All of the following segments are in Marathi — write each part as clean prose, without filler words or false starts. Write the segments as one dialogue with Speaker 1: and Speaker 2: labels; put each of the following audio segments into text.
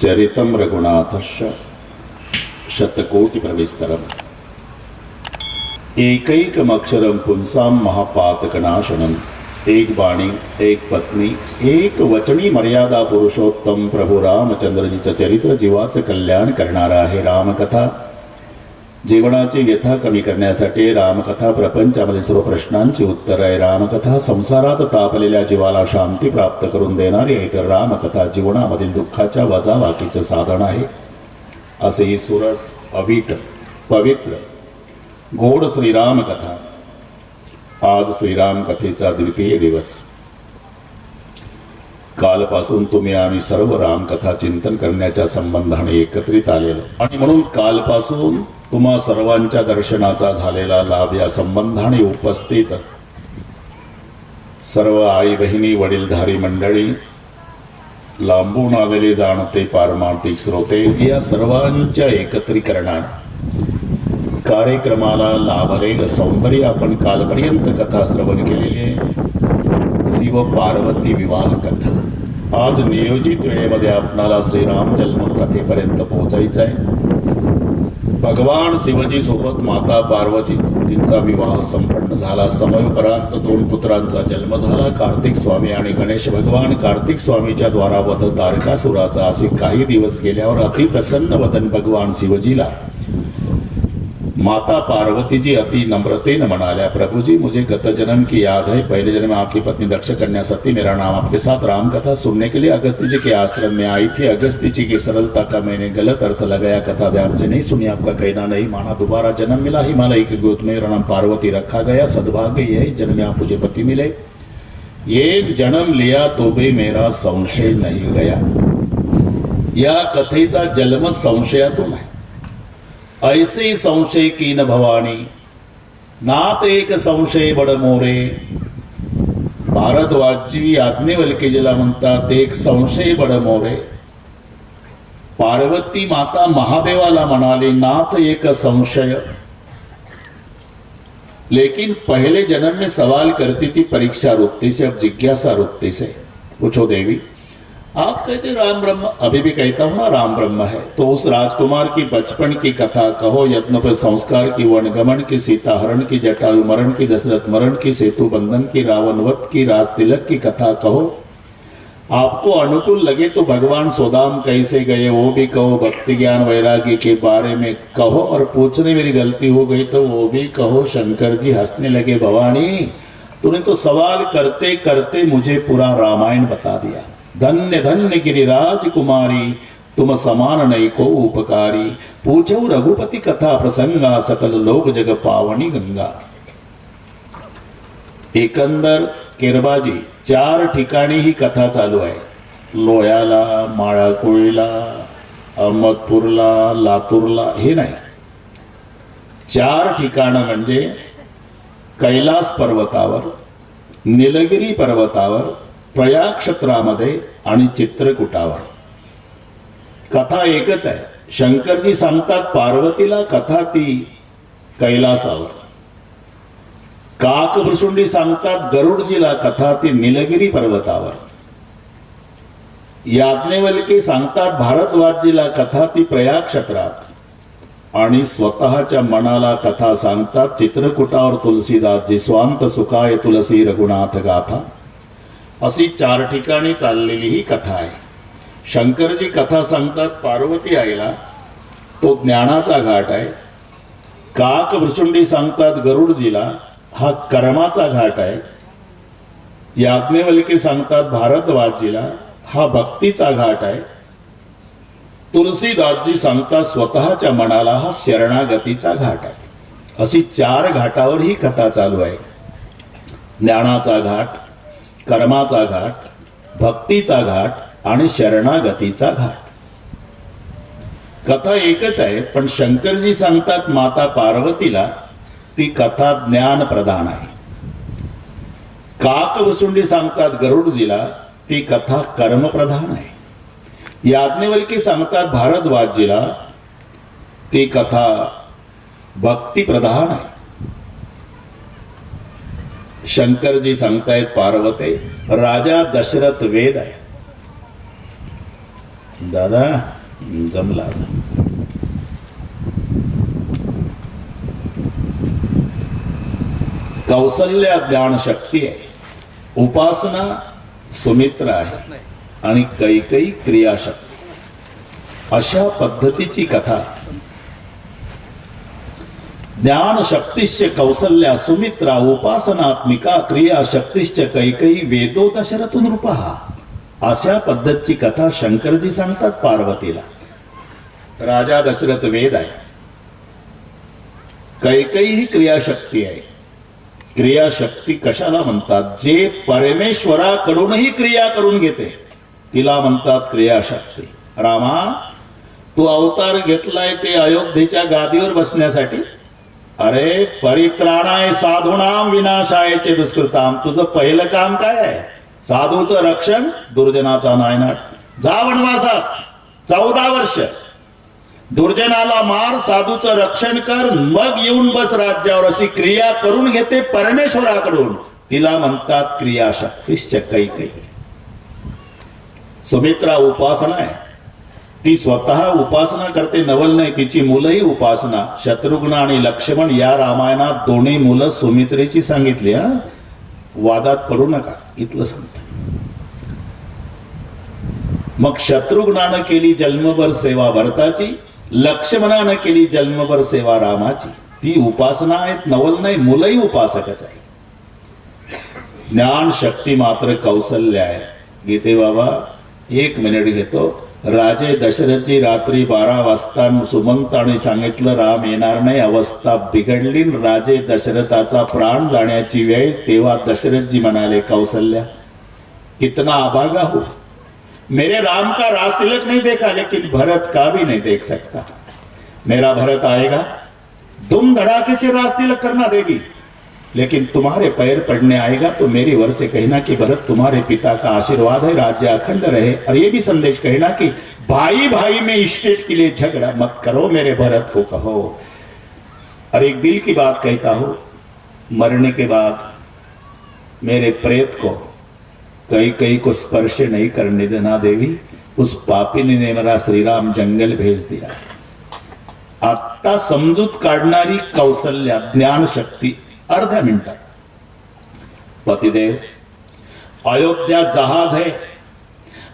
Speaker 1: चरितं रघुनाथस्य शतकोटि प्रविस्तरम् एकैकमक्षरं पुंसां महापातकनाशनम्। एक बाणी, एक पत्नी, एक वचनी मर्यादा पुरुषोत्तम प्रभू रामचंद्रजीचं चरित्र जीवाचं कल्याण करणारा आहे रामकथा। जीवनाची व्यथा कमी करण्यासाठी रामकथा प्रपंचामध्ये सर्व प्रश्नांची उत्तर आहे। रामकथा संसारात तापलेल्या जीवाला शांती प्राप्त करून देणारी आहे, तर रामकथा जीवनामधील दुःखाच्या वजाबाकीचं साधन आहे। असे ही सुरस अवीट पवित्र गोड श्रीराम कथा। आज श्रीराम कथेचा द्वितीय दिवस। कालपासून तुम्ही आम्ही सर्व रामकथा चिंतन करण्याच्या संबंधाने एकत्रित आलेलो आणि म्हणून कालपासून तुम्हा सर्वांच्या दर्शनाचा झालेला लाभ या संबंधाने उपस्थित सर्व आई बहिणी वडीलधारी मंडळी, लांबून आलेले जाणते पारमार्थिक श्रोते, या सर्वांच्या एकत्रीकरणाने कार्यक्रमाला लाभलेलं सौंदर्य आपण कालपर्यंत कथा श्रवण केलेली आहे। शिव पार्वती विवाह कथा। आज नियोजित वेळेमध्ये आपणाला श्रीराम जन्म कथेपर्यंत पोहोचायचं आहे। भगवान शिवजी सोबत माता पार्वतीचा विवाह संपन्न झाला। समयोपरांत दोन पुत्रांचा जन्म झाला, कार्तिक स्वामी आणि गणेश भगवान। कार्तिक स्वामीच्या द्वारा वध तारकासुराचा असे काही दिवस गेल्यावर अतिप्रसन्न वदन भगवान शिवजीला माता पार्वती जी अति नम्रतेन म्हणाल्या, प्रभु जी मुझे गत जन्म की याद है। पहले जन्म में आपकी पत्नी दक्ष कन्या सती मेरा नाम आपके साथ राम कथा सुनने के लिए अगस्त्य जी के आश्रम में आई थी। अगस्त्य जी की सरलता का मैंने गलत अर्थ लगाया, कथा ध्यान से नहीं सुनी, आपका कहना नहीं माना। दोबारा जन्म मिला, हिमालय की गोद में मेरा नाम पार्वती रखा गया। सद्भाग्य यही जन्म में आप मुझे पति मिले। एक जन्म लिया तो भी मेरा संशय नहीं गया। या कथेचा जन्म संशयातून आहे। ऐसे संशय कीन भवानी, नात एक संशय बड मोरे। भारद्वाजी याज्ञवल्क्यजीला म्हणतात, एक संशय बड मोरे। पार्वती माता महादेवाला म्हणाली, नात एक संशय। लेकिन पहले जन्म में सवाल करती थी परीक्षा वृत्ति से, अब जिज्ञासा वृत्ति से। पूछो देवी, आप कहते राम ब्रह्म, अभी भी कहता हूं ना राम ब्रह्म है, तो उस राजकुमार की बचपन की कथा कहो, यत्न पर संस्कार की, वनगमन की, सीता हरण की, जटायु मरण की, दशरथ मरण की, सेतु बंधन की, रावण वध की, राज तिलक की कथा कहो। आपको अनुकूल लगे तो भगवान सोदाम कैसे गए वो भी कहो, भक्ति ज्ञान वैराग्य के बारे में कहो, और पूछने मेरी गलती हो गई तो वो भी कहो। शंकर जी हंसने लगे, भवानी तूने तो सवाल करते करते मुझे पूरा रामायण बता दिया। धन्य धन्य गिरिराज कुमारी, तुम समान नहीं को उपकारी। पूछो रघुपति कथा प्रसंगा, सकल लोक जग पावनी गंगा। एकंदर केरबाजी 4 ठिकाणी ही कथा चालू आहे। लोह्याला, माळाकोळीला, अहमदपूरला, लातूरला हे नाही, 4 ठिकाणं म्हणजे कैलास पर्वतावर, निलगिरी पर्वतावर, प्रयाग क्षेत्रामध्ये आणि चित्रकूटावर। कथा एकच आहे। शंकरजी सांगतात पार्वतीला, कथा ती कैलासावर। काकभृशुंडी सांगतात गरुडजीला, कथा ती निलगिरी पर्वतावर। याज्ञवल्क्य सांगतात भारद्वाजजीला, कथा ती प्रयाग क्षेत्रात। आणि स्वतःच्या मनाला कथा सांगतात चित्रकूटावर तुलसीदासजी, स्वांत सुखाय तुलसी रघुनाथ गाथा। अशी 4 ठिकाणी चाललेली ही कथा आहे। शंकरजी कथा सांगतात पार्वती आईला, तो ज्ञानाचा घाट आहे। काकभृशुंडी सांगतात गरुडजीला, हा कर्माचा घाट आहे। याज्ञवल्क्य सांगतात भारद्वाजजीला, हा भक्तीचा घाट आहे। तुलसीदासजी सांगतात स्वतःच्या मनाला, हा शरणागतीचा घाट आहे। अशी 4 घाटावर ही कथा चालू आहे। ज्ञानाचा घाट, कर्माचा घाट, भक्तीचा घाट आणि शरणागतीचा घाट। कथा एकच आहे, पण शंकरजी सांगतात माता पार्वतीला ती कथा ज्ञान प्रधान आहे। काकभृशुंडी सांगतात गरुडजीला ती कथा कर्म प्रधान आहे। याज्ञवल्क्य सांगतात भारद्वाजजीला ती कथा भक्ती प्रधान आहे। शंकरजी सांगतायत पार्वते, राजा दशरथ वेद आहे, दादा जमला. कौशल्य ज्ञान शक्ती आहे, उपासना सुमित्रा आहे आणि कैकई क्रियाशक्ती. अशा पद्धतीची कथा. ज्ञान शक्तिश्च कौसल्या सुमित्रा उपासनात्मिका क्रिया शक्तिश्च कैकई वेदो दशरथ नृपः. अशा पद्धतीची कथा शंकरजी सांगतात पार्वतीला. राजा दशरथ वेद आहे, कैकई ही क्रियाशक्ती आहे. क्रियाशक्ती कशाला म्हणतात? जे परमेश्वराकडूनही क्रिया करून घेते तिला म्हणतात क्रियाशक्ती. रामा, तू अवतार घेतलाय ते अयोध्येच्या गादीवर बसण्यासाठी. अरे परित्राणाय साधूनाम विनाशाय चे दुष्कृताम. तुझं पहिलं काम काय आहे? साधूचं रक्षण, दुर्जनाचा नायनाट. जा वनवासात 14 वर्ष, दुर्जनाला मार, साधूचं रक्षण कर, मग येऊन बस राज्यावर. अशी क्रिया करून घेते परमेश्वराकडून, तिला म्हणतात क्रियाशक्तीश्च कैकई. सुमित्रा उपासना आहे, ती स्वतः उपासना करते, नवल नाही. तिची मुलंही उपासना. शत्रुघ्न आणि लक्ष्मण या रामायणात दोन्ही मुलं सुमित्रेची सांगितली. वादात पडू नका, इथलं सांगतो. मग शत्रुघ्नानं केली जन्मभर सेवा भरताची, लक्ष्मणानं केली जन्मभर सेवा रामाची. ती उपासना आहेत, नवल नाही. मुलंही उपासकच आहे. ज्ञान शक्ती मात्र कौशल्य आहे. गीते बाबा 1 मिनिट घेतो. राजे दशरथजी रात्री 12 वाजता सुमंताने सांगितलं राम येणार नाही, अवस्था बिघडली. राजे दशरथाचा प्राण जाण्याची वेळ. तेव्हा दशरथजी म्हणाले, कौशल्या कितना अभागा हो, मेरे राम का राज तिलक नहीं देखा, लेकिन भरत का भी नहीं देख सकता. मेरा भरत आएगा, दुम धड़ाके से राज तिलक करना देगी, लेकिन तुम्हारे पैर पड़ने आएगा तो मेरी वर से कहना कि भरत तुम्हारे पिता का आशीर्वाद है, राज्य अखंड रहे. और ये भी संदेश कहना कि भाई भाई में स्टेट के लिए झगड़ा मत करो, मेरे भरत को कहो. और एक दिल की बात कहता हूं, मरने के बाद मेरे प्रेत को कई को स्पर्श नहीं करने देना देवी. उस पापिनी ने मेरा श्रीराम जंगल भेज दिया. आता समजूत काढणारी कौशल्या ज्ञान शक्ती अर्ध्या मिनिटात. पतिदेव, अयोध्या जहाज है,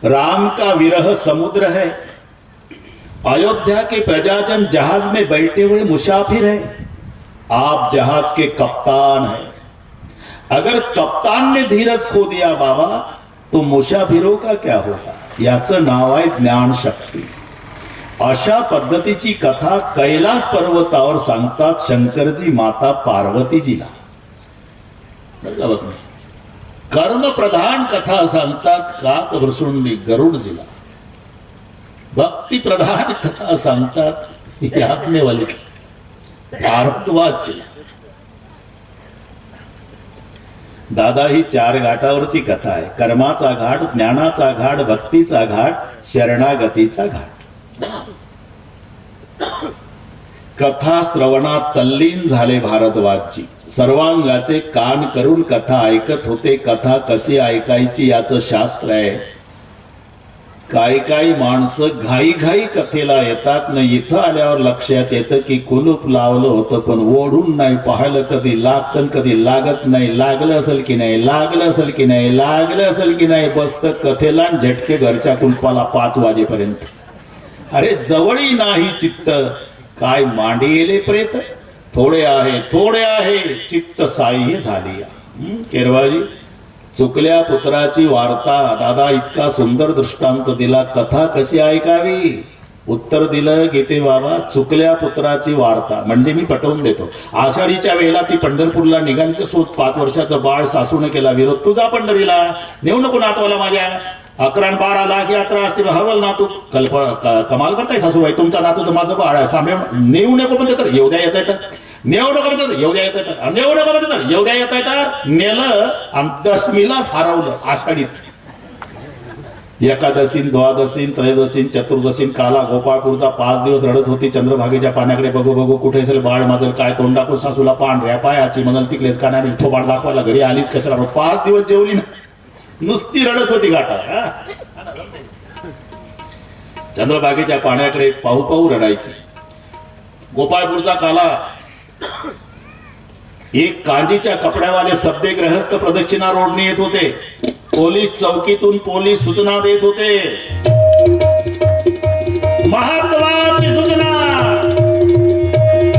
Speaker 1: राम का विरह समुद्र है. अयोध्या के प्रजाजन जहाज में बैठे हुए मुसाफिर है. आप जहाज के कप्तान हैं. अगर कप्तान ने धीरज खो दिया बाबा, तो मुसाफिरों का क्या होगा? याचं नाव आहे ज्ञान शक्ती. अशा पद्धतीची कथा कैलास पर्वतावर सांगतात शंकरजी माता पार्वतीजीला. कर्म प्रधान कथा सांगतात काक वृषुंडी गरुडजीला. भक्ती प्रधान कथा सांगतात याज्ञवल्क्य भारद्वाजजीला. दादा ही 4 घाटावरची कथा आहे. कर्माचा घाट, ज्ञानाचा घाट, भक्तीचा घाट, शरणागतीचा घाट. कथा श्रवणात तल्लीन झाले भारद्वाजजी. सर्वांगाचे कान करून कथा ऐकत होते. कथा कशी ऐकायची याचं शास्त्र आहे. काही माणसं घाई घाई कथेला येतात ना. इथं आल्यावर लक्षात येतं की कुलूप लावलं होतं पण ओढून नाही पाहिलं. कधी लागतं कधी लागत नाही. लागलं असेल की नाही, लागलं असेल की नाही, लागलं असेल की नाही. बसतं कथेला झटके घरच्या कुलपाला 5 वाजेपर्यंत. अरे जवळी नाही चित्त, काय मांडिले प्रेत. थोडे आहे चित्त साई झाली. केरवाजी चुकल्या पुत्राची वार्ता. दादा इतका सुंदर दृष्टांत दिला. कथा कशी ऐकावी? उत्तर दिलं गीते बाबा, चुकल्या पुत्राची वार्ता. म्हणजे मी पटवून देतो. आषाढीच्या वेळेला ती पंढरपूरला निघालीचं सोड. 5 वर्षाचं बाळ सासूने केला विरोध. तुझा पंढरीला नेऊ नको नातवाला माझ्या. 11 आणि 12 लाख यात्रा असते. हरवल नातू. कमाल करताय सासूबाई, तुमचा नातू तर माझं बाळ आहे. सांभाळून नेऊ नको म्हणते तर येऊ द्या येता येतं. नेऊ नको म्हणते तर येऊ द्या येता येतं. नेऊ नको म्हणते तर येऊ द्या येता येतं. नेलं आणि दशमीलाच हरवलं. आषाढीत एकादशीन, द्वादशीन, त्रयोदशीन, चतुर्दशीन काला गोपाळपूरचा 5 दिवस रडत होती. चंद्रभागेच्या पाण्याकडे बघू बघू कुठे असेल बाळ माझं. काय तोंड टाकून सासूला पांढऱ्या पायाची म्हणल तिकडेच काना मी थोबाड दाखवायला घरी आलीच कशाला. 5 दिवस जेवली ना, नुसती रडत होती घाटावर. चंद्रभागेच्या पाण्याकडे पाहू पाहू रडायची. गोपाळपूरचा काला एक कांजीच्या कपड्यावाले सभ्य ग्रहस्थ प्रदक्षिणा रोडने येत होते. पोलीस चौकीतून पोलीस सूचना देत होते. महत्वाची सूचना,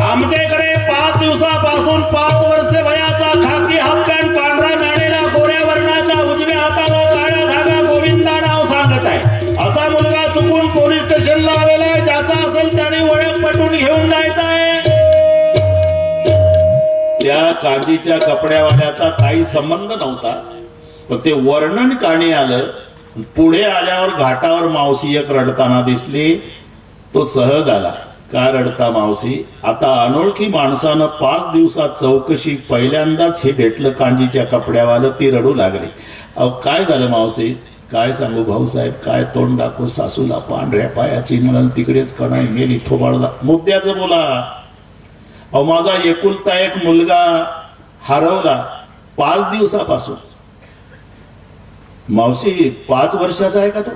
Speaker 1: आमच्याकडे 5 दिवसापासून 5 वर्षे वयाचा खाकी हाफ पॅन्ट पांढरा मॅडेला गोऱ्या वर्णाचा उजव्या हाताला काळा धागा गोविंदा नाव सांगत आहे असा मुलगा चुकून पोलीस स्टेशनला आलेला आहे. ज्याचा असेल त्याने ओळख पटवून घेऊन जायचा आहे. त्या कांजीच्या कपड्यावाल्याचा काही संबंध नव्हता, पण ते वर्णन काणी आलं. पुढे आल्यावर घाटावर मावशी एक रडताना दिसली. तो सहज आला. का रडता मावशी? आता अनोळखी माणसानं 5 दिवसात चौकशी, पहिल्यांदाच हे भेटलं कांजीच्या कपड्यावालं. ती रडू लागली. अहो काय झालं मावशी? काय सांगू भाऊसाहेब, काय तोंड दाखवू सासूला, पांढऱ्या पायाची म्हणून तिकडेच कणाय मेली थोबाडला. मुद्द्याचं बोला. अहो माझा एकुलता एक मुलगा हरवला 5 दिवसापासून. मावशी 5 वर्षाचा आहे का तो?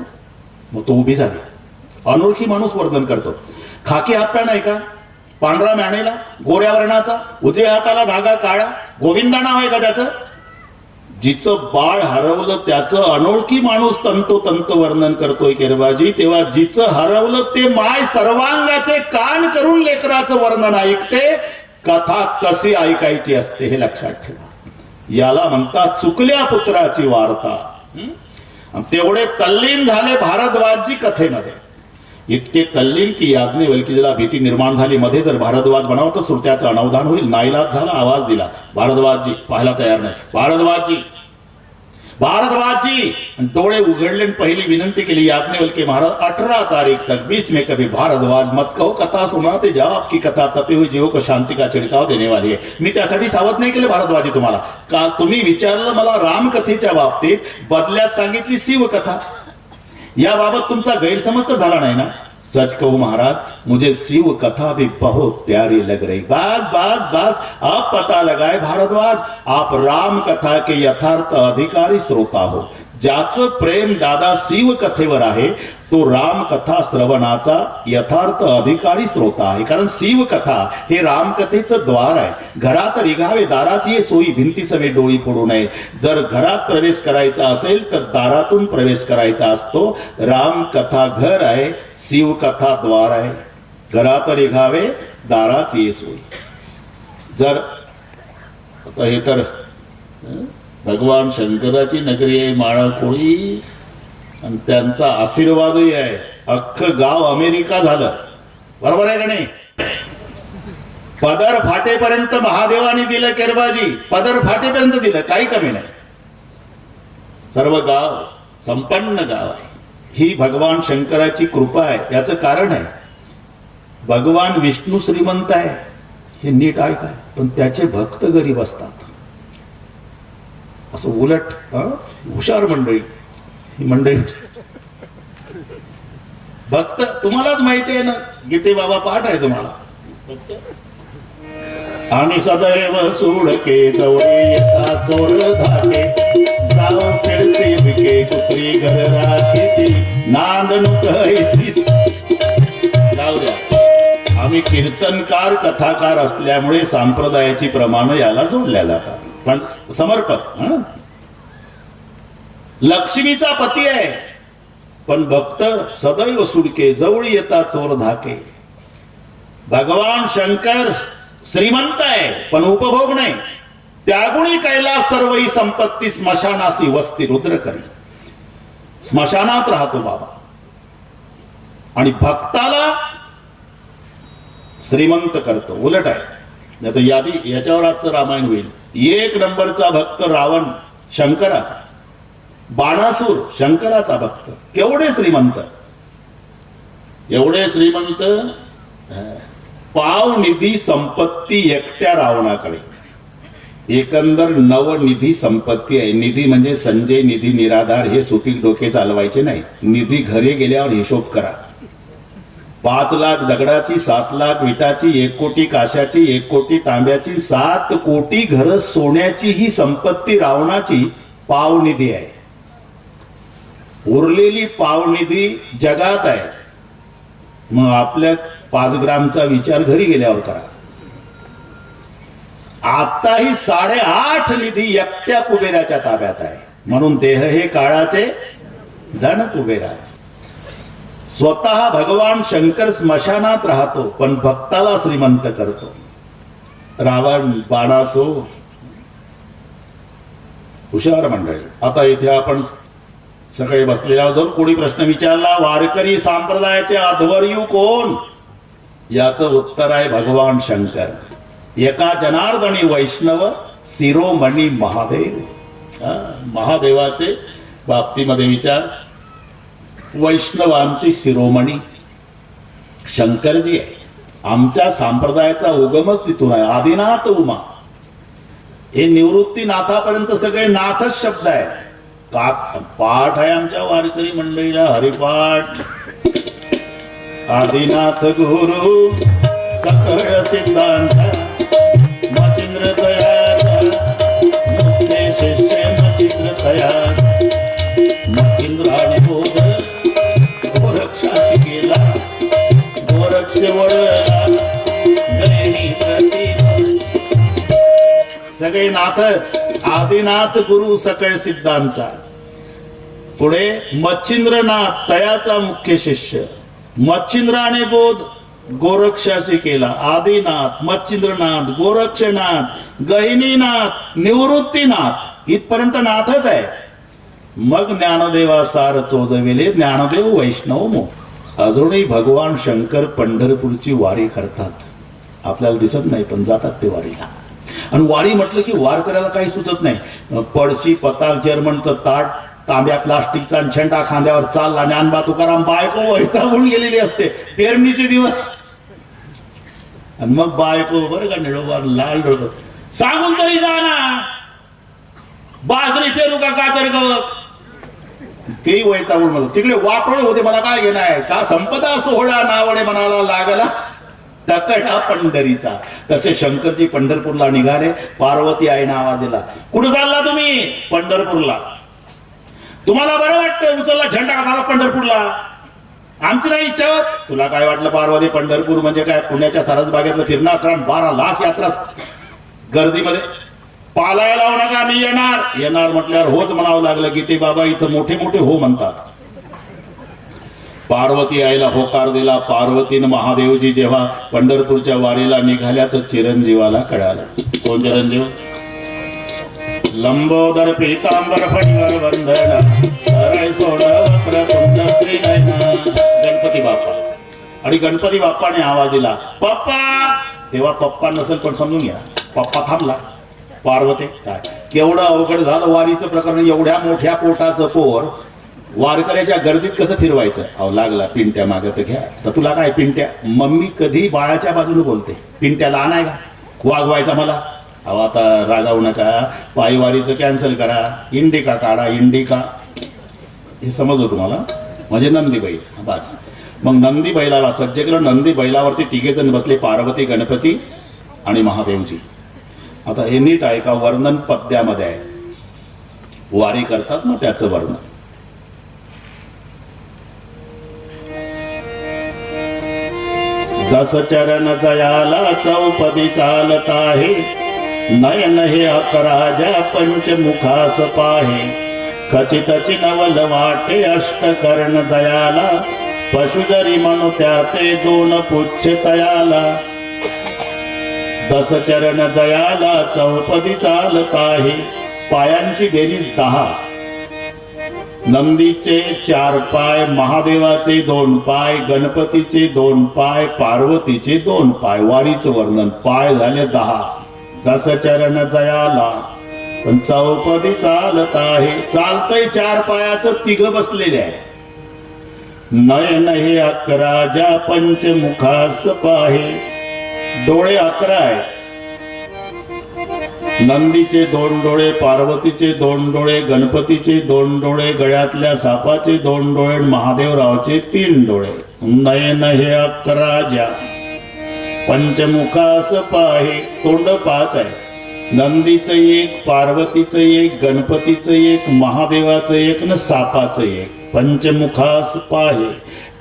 Speaker 1: मग तो उभी झाली. अनोळखी माणूस वर्णन करतो. खाकी हाफ पॅन्ट आहे का? पांढरा मॅनेला गोऱ्या वर्णाचा, उजव्या हाताला धागा काळा, गोविंदा नाव आहे का त्याचं? जिचं बाळ हरवलं त्याचं अनोळखी माणूस तंतोतंत वर्णन करतोय केरबाजी. तेव्हा जिचं हरवलं ते माय सर्वांगाचे कान करून लेकराचं वर्णन ऐकते. कथा तशी ऐकायची असते, हे लक्षात ठेवा. याला म्हणतात चुकल्या पुत्राची वार्ता. तेवढे तल्लीन झाले भारद्वाजजी कथेमध्ये. इतके तल्लीन की याज्ञवल्क्याला भीती निर्माण झाली. मध्ये जर भारद्वाज बनाव तर श्रुत्याचं अनावधान होईल. नाईलाज झाला, आवाज दिला. भारद्वाजजी पाहायला तयार नाही. भारद्वाजजी भारद्वाजजी डोळे उघडले. पहिली विनंती केली, याज्ञवल्क्य महाराज 18 तारीख तक बीच में कभी भारद्वाज मत कहो, कथा सुनाते जाओ. आपकी कथा तपे हुए जीवों को शांति का छिड़काव देने वाली है. मी त्यासाठी सावध नाही केले भारद्वाजी तुम्हाला. का तुम्ही विचारलं मला रामकथेच्या बाबतीत, बदल्यात सांगितली शिव कथा. याबाबत तुमचा गैरसमज तर झाला नाही ना? सच कहूं महाराज, मुझे शिव कथा भी बहुत प्यारी लग रही. बस बस बस, अब पता लगाए भारद्वाज, आप राम कथा के यथार्थ अधिकारी श्रोता हो. ज्याचं प्रेम दादा शिव कथेवर आहे तो राम कथा श्रवणाचा यथार्थ अधिकारी श्रोता आहे. कारण शिव कथा हे रामकथेचं द्वार आहे. घरात रिघावे दाराची सोयी, भिंती सवे डोळी फोडू नये. जर घरात प्रवेश करायचा असेल तर दारातून प्रवेश करायचा असतो. राम कथा घर आहे, शिव कथा द्वार आहे. घरात रिघावे दाराची सोयी. जर आता हे तर भगवान शंकराची नगरी आहे माळाकोळी, आणि त्यांचा आशीर्वादही आहे. अख्खं गाव अमेरिका झालं. बरोबर आहे का नाही? पदर फाटेपर्यंत महादेवाने दिलं केरबाजी. पदर फाटेपर्यंत दिलं, काही कमी नाही. सर्व गाव संपन्न गाव आहे. ही भगवान शंकराची कृपा आहे. याचं कारण आहे, भगवान विष्णू श्रीमंत आहे, हे नीट ऐकाय, पण त्याचे भक्त गरीब असतात. असं उलट हुशार मंडळी, ही मंडळी भक्त तुम्हालाच माहिती आहे ना. गीते बाबा पाठ आहे तुम्हाला. आणि सदैव सोडके जवळे येता चोर धाके, जाऊ खेळते विके कुत्री घर राखीती, नांदणूक ऐसी. जाऊ द्या, आम्ही कीर्तनकार कथाकार असल्यामुळे संप्रदायाची प्रमाण याला जोडल्या जातात. पण समर्पक लक्ष्मीचा पती आहे, पण भक्त सदैव सुडके जवळी येता चोर धाके. भगवान शंकर श्रीमंत आहे पण उपभोग नाही. त्यागुणी कैलास सर्वही संपत्ती स्मशानासी वस्ती रुद्र करी. स्मशानात राहतो बाबा, आणि भक्ताला श्रीमंत करतो. उलट आहे. आता यादी याच्यावर आजचं रामायण होईल. 1 नंबरचा भक्त रावण शंकराचा, बाणासूर शंकराचा भक्त. केवढे श्रीमंत, एवढे श्रीमंत. पाव निधी संपत्ती एकट्या रावणाकडे. एकंदर नवनिधी संपत्ती आहे. निधी म्हणजे संजय निधी निराधार हे सुपीक डोके चालवायचे नाही. निधी घरी गेल्यावर हिशोब करा. 5 लाख दगडाची, 7 लाख विटाची, 1 कोटी काशाची, 1 कोटी तांब्याची, 7 कोटी घर सोन्याची ही संपत्ती रावणाची पावनिधी आहे. उरलेली पावनिधी जगात आहे. मग आपल्या 5 ग्रामचा विचार घरी गेल्यावर करा. आताही 8.5 निधी एकट्या कुबेराच्या ताब्यात आहे. म्हणून देह हे काळाचे, धन कुबेराचे. स्वतः भगवान शंकर स्मशानात राहतो पण भक्ताला श्रीमंत करतो. रावण बाणासो हुशार मंडळी. आता इथे आपण सगळे बसलेल्या जर कोणी प्रश्न विचारला वारकरी संप्रदायाचे अध्वर्यू कोण, याचं उत्तर आहे भगवान शंकर. एका जनार्दनी वैष्णव शिरोमणी महादेव. महादेवाचे बाबतीमध्ये विचार, वैष्णवांची शिरोमणी शंकरजी आहे. आमच्या संप्रदायाचा उगमच तिथून आहे. आदिनाथ उमा हे निवृत्ती नाथापर्यंत सगळे नाथच शब्द आहे. पाठ आहे आमच्या वारकरी मंडळीला हरिपाठ. आदिनाथ गुरु सकळ सिद्धांत मचिंद्र तयार मुक्ते शिष्य मचिंद्र तयार मचिंद्राने बोध गोरक्षासी केला गोरक्ष वळला गैरी प्रति. सगळे नाथच. आदिनाथ गुरु सकळ सिद्धांचा. पुढे मच्छिंद्रनाथ तयाचा मुख्य शिष्य. मच्छिंद्राने बोध गोरक्षाशी केला. आदिनाथ, मच्छिंद्रनाथ, गोरक्षनाथ, गहिनीनाथ, निवृत्तीनाथ इथपर्यंत नाथच आहे. मग ज्ञानदेवा सार चोजविले ज्ञानदेव वैष्णव मो. अजूनही भगवान शंकर पंढरपूरची वारी करतात. आपल्याला दिसत नाही पण जातात ते वारीला. आणि वारी म्हटलं की वार करायला काही सुचत नाही. पडशी पताक जर्मनचं ताट तांब्या प्लास्टिकचा झेंडा खांद्यावर चालला. ज्ञानबा तुकाराम बायको वैतागून गेलेली असते. पेरणीचे दिवस आणि मग बायको बरं का निळोबार लाल डोळं सांगून तरी जा ना बाजरी पेरू का गाजर गवत. तेही वैतागून म्हणत तिकडे वाटोळे होते मला काय घेणं आहे का संपदा सोहळा नावडे मनाला लागला तकडा पंढरीचा. तसे शंकरजी पंढरपूरला निघाले. पार्वती आईने आवाज दिला कुठं चालला तुम्ही. पंढरपूरला. तुम्हाला बरं वाटतं उचलला झेंडा का झाला पंढरपूरला. आमची नाही इच्छा होत. तुला काय वाटलं पार्वती पंढरपूर म्हणजे काय पुण्याच्या सरसबागेतलं फिरणार. कारण 12 लाख यात्रा गर्दीमध्ये. पालाया लावू नका मी येणार. येणार म्हटल्यावर होच म्हणावं लागलं की ते बाबा इथं मोठे मोठे हो म्हणतात. पार्वती आईला होकार दिला. पार्वतीनं महादेवजी जेव्हा पंढरपूरच्या वारीला निघाल्याचं चिरंजीवाला कळालं. कोण चिरंजीव. लंबोदर पीतांबर फणीवर बंधना सरळ सोड वक्रतुंड त्रिनयना. गणपती बाप्पा. आणि गणपती बाप्पाने आवाज दिला पप्पा. तेव्हा पप्पा नसेल पण समजून घ्या पप्पा थांबला. पार्वती काय केवढं अवघड झालं वारीचं प्रकरण. एवढ्या मोठ्या पोटाचं पोर वारकऱ्याच्या गर्दीत कसं फिरवायचं. अहो लागला पिंट्या मागत घ्या. तर तुला काय पिंट्या. मम्मी कधी बाळाच्या बाजूने बोलते. पिंट्याला आणाय का वागवायचा मला. अहो आता रागावू नका. पायवारीचं कॅन्सल करा. इंडिका काढा. इंडिका हे समजलं तुम्हाला म्हणजे नंदी बैल. बस मग नंदी बैलाला सज्ज केलं. नंदी बैलावरती 3 जण बसले. पार्वती गणपती आणि महादेवजी. आता हे नीट आहे का वर्णन पद्यामध्ये आहे. वारी करतात ना त्याचं वर्णन. दस चरण जयाला चौपदी चालत आहे. नयन हे अकराजा पंचमुखास पाहे. खचितची नवल वाटे अष्टकर्ण जयाला. पशु जरी म्हणू त्या ते 2 पुच्छ तयाला. 10 चरण जयाला चौपदी चालत आहे. पायांची बेरीज 10. नंदीचे 4 पाय, महादेवाचे 2 पाय, गणपतीचे 2 पाय, पार्वतीचे 2 पाय. वारीचं वर्णन. पाय झाले 10. 10 चरण जयाला पण चौपदी चालत आहे. चालतय 4 पायाचं 3 बसलेले आहे. नयन हे 11 पंचमुखास पाहे. डोळे 11 आहे. नंदीचे 2 डोळे, पार्वतीचे 2 डोळे, गणपतीचे 2 डोळे, गळ्यातल्या सापाचे 2 डोळे, महादेवरावचे 3 डोळे. नयन हे 11 पंचमुखास पाहे. तोंड 5 आहे. नंदीचं एक, पार्वतीचं एक, गणपतीचं एक, महादेवाचं एक न सापाचं एक. पंचमुखास पाहे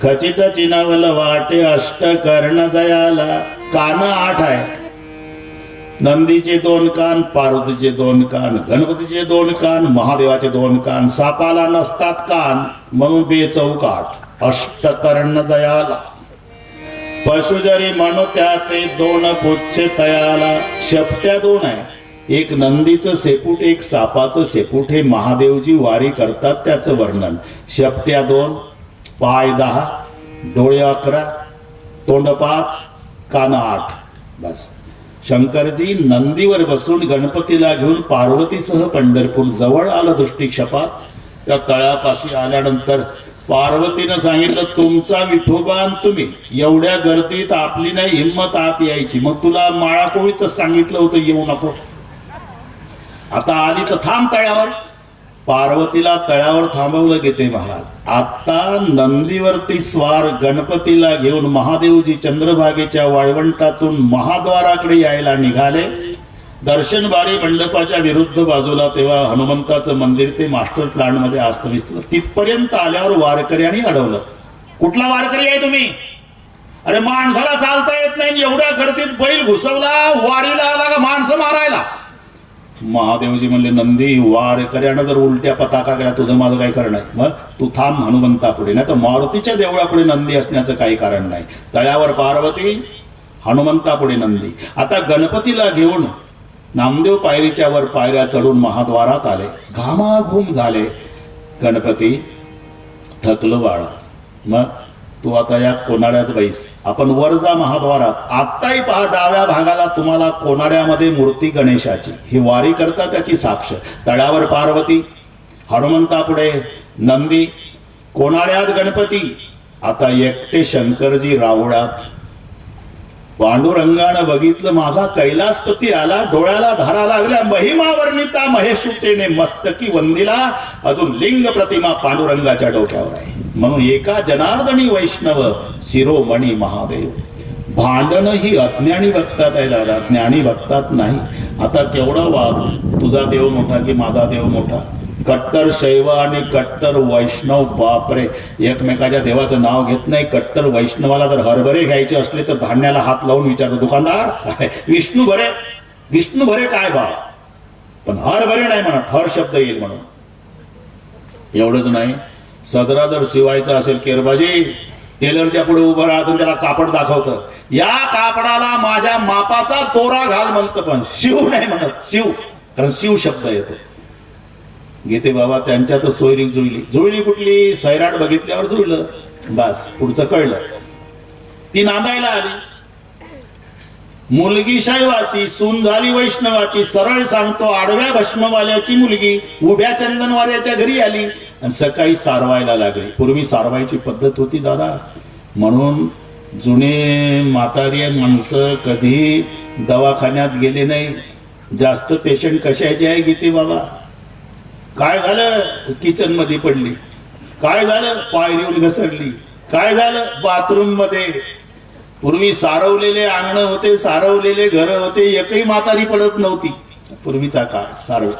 Speaker 1: खचित चिनवल वाटे अष्ट कर्ण जयाला. कान 8 आहे. नंदीचे 2 कान, पार्वतीचे 2 कान, गणपतीचे 2 कान, महादेवाचे 2 कान. सापाला नसतात कान म्हणून बेचौक 8. अष्टकर्ण जयाला. पशु जरी म्हणू त्या ते 2 पुच्छ तयाला. शेपट्या 2 आहे. एक नंदीचं शेपूट, एक सापाचं शेपूट. हे महादेवजी वारी करतात त्याचं वर्णन. शेपट्या 2, पाय 10, डोळे 11, तोंड 5, कान 8. बस. शंकरजी नंदीवर बसून गणपतीला घेऊन पार्वतीसह पंढरपूर जवळ आलं दृष्टिक्षेपात. त्या तळ्यापाशी आल्यानंतर पार्वतीनं सांगितलं, तुमचा विठोबा आणि तुम्ही एवढ्या गर्दीत आपली नाही हिंमत आत यायची. मग तुला माळाकोळीतच सांगितलं होतं येऊ नको. आता आली तर थांब तळ्यावर. पार्वतीला तळ्यावर थांबवलं गीते महाराज. आता नंदीवरती स्वार गणपतीला घेऊन महादेवजी चंद्रभागेच्या वाळवंटातून महाद्वाराकडे यायला निघाले. दर्शन बारी मंडपाच्या विरुद्ध बाजूला तेव्हा हनुमंताचं मंदिर ते मास्टर प्लॅन मध्ये आस्तविस्त. तिथपर्यंत आल्यावर वारकऱ्यांनी अडवलं. कुठला वारकरी आहे तुम्ही? अरे माणसाला चालता येत नाही, एवढ्या गर्दीत बैल घुसवला, वारीला आला का माणसं मारायला? महादेवजी म्हणले, नंदी वारकऱ्यानं जर उलट्या पताका केला तुझं माझं काही कारण नाही. मग तू थांब हनुमंतापुढे, नाही तर मारुतीच्या देवळापुढे नंदी असण्याचं काही कारण नाही. तळ्यावर पार्वती, हनुमंतापुढे नंदी. आता गणपतीला घेऊन नामदेव पायरीच्या वर पायऱ्या चढून महाद्वारात आले. घामाघूम झाले. गणपती थकलं बाळा, मग तू आता या कोनाड्यात बैस, आपण वर जा महाद्वारात. आत्ताही पहा डाव्या भागाला तुम्हाला कोनाड्यामध्ये मूर्ती गणेशाची. ही वारी करता त्याची साक्ष. तळ्यावर पार्वती, हनुमंतापुढे नंदी, कोनाड्यात गणपती. आता एकटे शंकरजी रावळात. पांडुरंगानं बघितलं, माझा कैलासपती आला. डोळ्याला धारा लागल्या. महिमा वर्णिता महेशुतेने मस्तकी वंदिला. अजून लिंग प्रतिमा पांडुरंगाच्या डोक्यावर आहे. म्हणून एका जनार्दनी वैष्णव शिरोमणी महादेव. भांडण ही अज्ञानी भक्तात आहे दादा, ज्ञानी भक्तात नाही. आता केवढा वाद, तुझा देव मोठा की माझा देव मोठा. कट्टर शैव आणि कट्टर वैष्णव, बापरे, एकमेकाच्या देवाचं नाव घेत नाही. कट्टर वैष्णवाला जर हरभरे घ्यायचे असले तर धान्याला हात लावून विचारतो, दुकानदार विष्णू भरे, विष्णू भरे काय भाव, पण हरभरे नाही म्हणत, हर शब्द येईल म्हणून. एवढंच नाही, सदरा जर शिवायचा असेल केरबाजी, टेलरच्या पुढे उभं राहतं, त्याला कापड दाखवतं, या कापडाला माझ्या मापाचा दोरा घाल म्हणतं, पण शिव नाही म्हणत. शिव, कारण शिव शब्द येतो. गीते बाबा त्यांच्यातच सोयरी जुळली. जुळली कुठली? सैराट बघितल्यावर जुळलं. बस पुढचं कळलं. ती नांदायला आली. मुलगी शैवाची, सून झाली वैष्णवाची. सरळ सांगतो, आडव्या भस्मवाल्याची मुलगी उभ्या चंदनवाल्याच्या घरी आली आणि सकाळी सारवायला लागली. पूर्वी सारवायची पद्धत होती दादा, म्हणून जुने म्हातारी माणसं कधी दवाखान्यात गेले नाही. जास्त पेशंट कशाचे आहे गीते बाबा? काय झालं? किचन मध्ये पडली. काय झालं? पायरीहून घसरली. काय झालं? बाथरूम मध्ये. पूर्वी सारवलेले अंगण होते, सारवलेले घर होते, एकही म्हातारी पडत नव्हती. पूर्वीचा काळ सारव.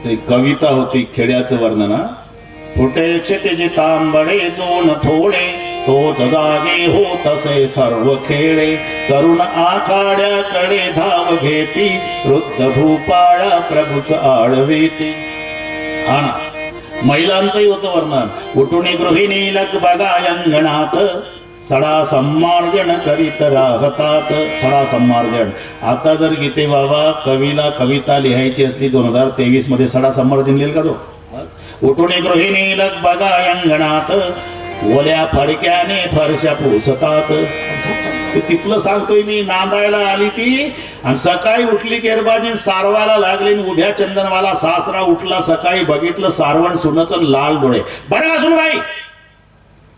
Speaker 1: ते कविता होती, खेड्याचं वर्णन. फुटे क्षितिज तांबडे जोन थोडे, तोच जागे हो तसे सर्व खेळे. तरुण आखाड्याकडे धाव घेती, वृद्ध भूपाळा प्रभूच आळवेती. हा ना, महिलांचंही होतं वर्णन. उठुनी गृहिणी लग बघा अंगणात, सडा संमार्जन करीत राहतात. सडा संमार्जन. आता जर गीते बाबा कवीला कविता लिहायची असली 2023 मध्ये, सडा संमार्जन लिहिल का तो? उठुनी गृहिणी लग बघा अंगणात, ओल्या फडक्याने फरशा पुसतात. तिथलं सांगतोय मी. नांदायला आली ती आणि सकाळी उठली केरबाजी, सारवायला लागली. उभ्या चंदनवाला सासरा उठला. सकाळी बघितलं सारवण सुनचं, लाल डोळे. बरं का सुनबाई,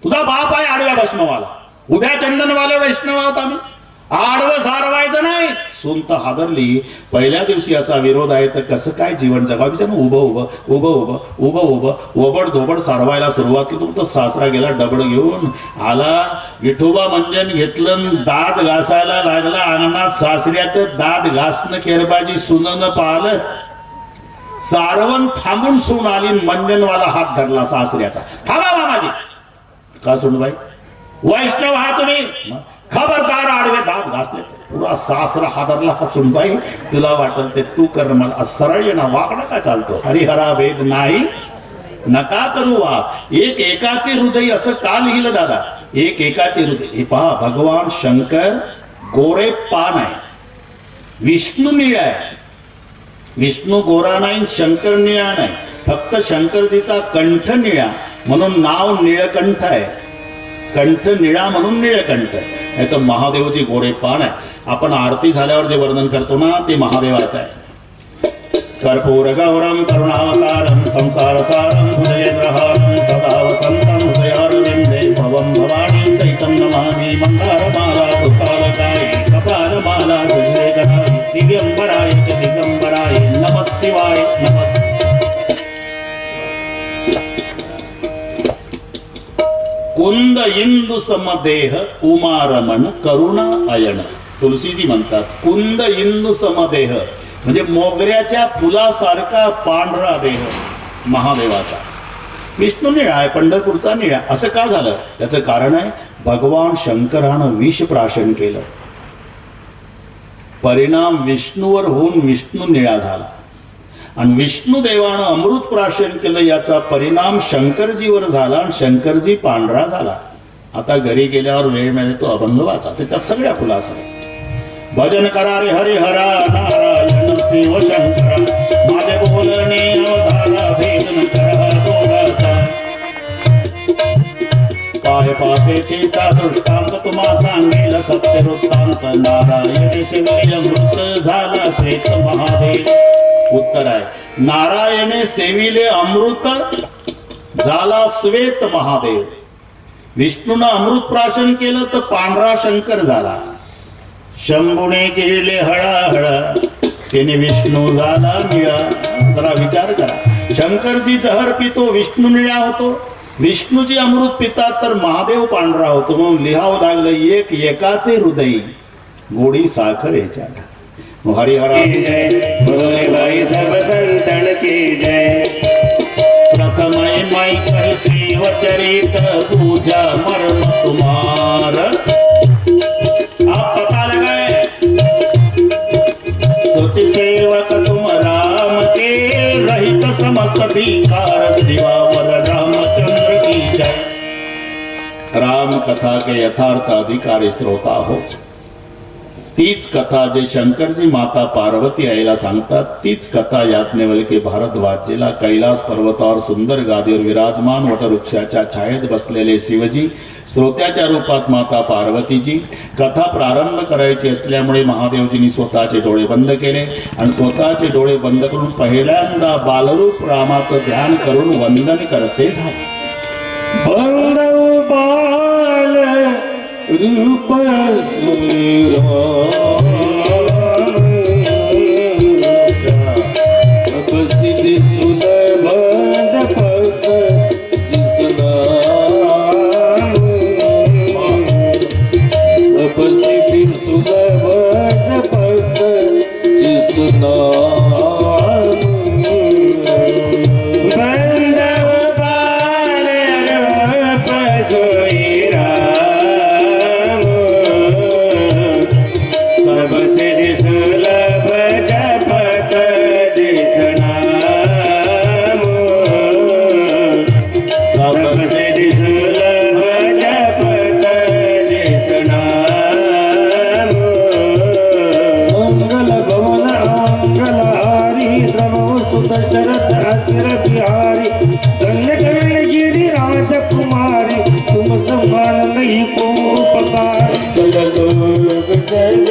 Speaker 1: तुझा बाप आहे आडव्या भस्मवाला, उभ्या चंदनवाला वैष्णव आहोत आम्ही. आडवं सारवायचं नाही. सून तर हादरली. पहिल्या दिवशी असा विरोध आहे तर कसं काय जीवन जगावं. त्यानं उभं उभं उभं उभं उभं उभं ओबड धोबड सारवायला सुरुवात केली. तो सासरा गेला डबड घेऊन आला. विठोबा मंजन घेतलं, दात घासायला लागला अंगणात. सासऱ्याचं दात घासणं खेरबाजी सुननं पाहिलं. सारवण थांबून सून आली. मंजनवाला हात धरला सासऱ्याचा. थांबा मामाजी. का सुनबाई, वैष्णव हा तुम्ही, खबरदार आडवे दात घासले. पुरा सासरा हादरला. सुनबाई तुला वाटल ते तू कर, मला सरळ ना वाकडा का चालतो. हरिहरा भेद नाही नका करू वाद. एक एकाचे हृदय असं का लिहिलं दादा. एक एकाचे हृदय. हे पहा, भगवान शंकर गोरे पान आहे, विष्णू निळा आहे. विष्णू गोरा नाही, शंकर निळा नाही. फक्त शंकरजीचा कंठ निळा म्हणून नाव निळकंठ आहे. कंठ निळा म्हणून निळकंठ. नाही तर महादेवची गोरे पान आहे. आपण आरती झाल्यावर जे वर्णन करतो ना ते महादेवाचं आहे. कर्पूर गौरम करुणावतारम संसार सारम भुजगेंद्रहारम सदा वसंतम हृदयारविंदे भवम भवानी सहितम नमामि. मंदारमाला कृपालकाय कपालमाला शशिशेखराय दिव्यंबराय च दिगंबराय नमः शिवाय नमः. कुंद इंदू समदेह उमारमण करुणा अयन. तुलसीजी म्हणतात कुंद इंदू समदेह म्हणजे मोगऱ्याच्या फुलासारखा पांढरा देह महादेवाचा. विष्णू निळा आहे, पंढरपूरचा निळा. असं का झालं त्याचं कारण आहे, भगवान शंकरानं विष प्राशन केलं. परिणाम विष्णूवर होऊन विष्णू निळा झाला. आणि विष्णू देवानं अमृत प्राशन केलं. याचा परिणाम शंकरजीवर झाला आणि शंकरजी पांढरा झाला. आता घरी गेल्यावर वेळ मिळेल तो अभंग वाचा, त्याच्यात सगळ्या खुलासा आहे. भजन करा रे हरिहरा नारायण शिव शंकरा. माझे बोलणे अवधारा भेद न करा दोघाचा. काय पाहे तिचा दृष्टांत तुम्हा सांगेल सत्य वृत्तांत. नारायण शिवय मृत झाला श्वेत महादेव. उत्तर आहे, नारायणे सेविले अमृत झाला श्वेत महादेव. विष्णूनं अमृत प्राशन केलं तर पांढरा शंकर झाला. शंभूने गिळले हळाहळा त्याने विष्णू झाला निळा. जरा विचार करा, शंकरजी जहर पितो विष्णू निळा होतो. विष्णूजी अमृत पितात तर महादेव पांढरा होतो. म्हणून लिहावं लागलं एक एकाचे हृदय गोडी साखर याच्या. हरिहरा
Speaker 2: बोले भाई सब संतन की जय.
Speaker 1: प्रथमय मई कैसी वचरित पूजा मर्म तुम्हार. आप पता लगाए सोच सेवक तुम राम के रहित समस्त धिकार शिवावर रामचंद्र की जय. राम कथा के यथार्थ अधिकारी श्रोता हो. तीच कथा जे शंकरजी माता पार्वती आईला सांगतात, तीच कथा याज्ञवल्के भारद्वाजला कैलास पर्वतावर सुंदर गादीवर विराजमान वटवृक्षाच्या छायेत बसलेले शिवजी, श्रोत्याच्या रूपात माता पार्वतीजी. कथा प्रारंभ करायची असल्यामुळे महादेवजींनी स्वतःचे डोळे बंद केले आणि स्वतःचे डोळे बंद करून पहिल्यांदा बालरूप रामाचं ध्यान करून वंदन करते झाले.
Speaker 2: बाल रूप सब स्थिति सुलभ जपत जिसना. सब स्थिति सुलभ जपत जिसना. जय